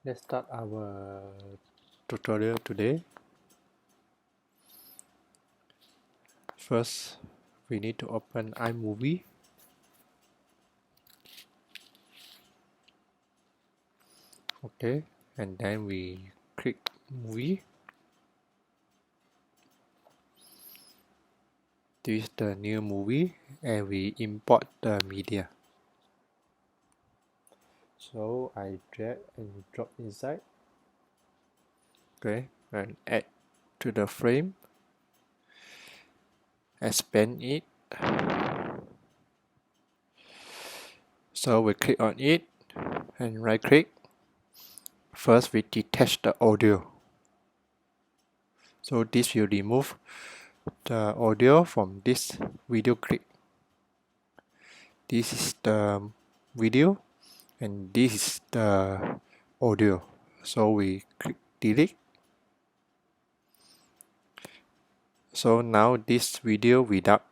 Let's start our tutorial today. First, we need to open iMovie. Okay, and then we click movie. This is the new movie, and we import the media. So I drag and drop inside. Okay, and add to the frame. Expand it. So we click on it and right click. First we detach the audio. So this will remove the audio from this video clip. This is the video and this is the audio. So we click delete. So now this video without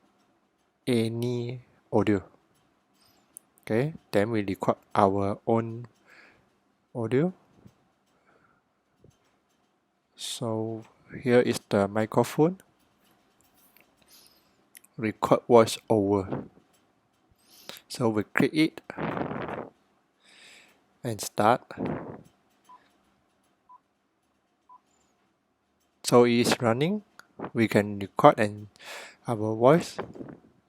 any audio. Okay, then we record our own audio. So here is the microphone. Record voiceover. So we click it and start. So it is running. We can record and our voice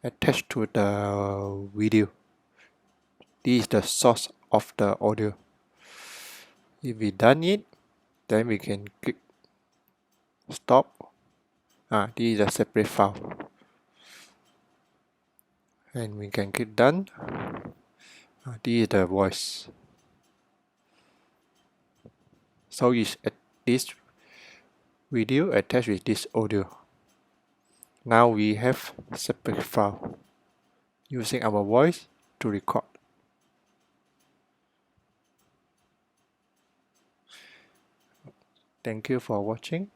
attached to the video. This is the source of the audio. If we done it, then we can click stop. This is a separate file. And we can click done. This is the voice. So is this video attached with this audio. Now we have separate file using our voice to record. Thank you for watching.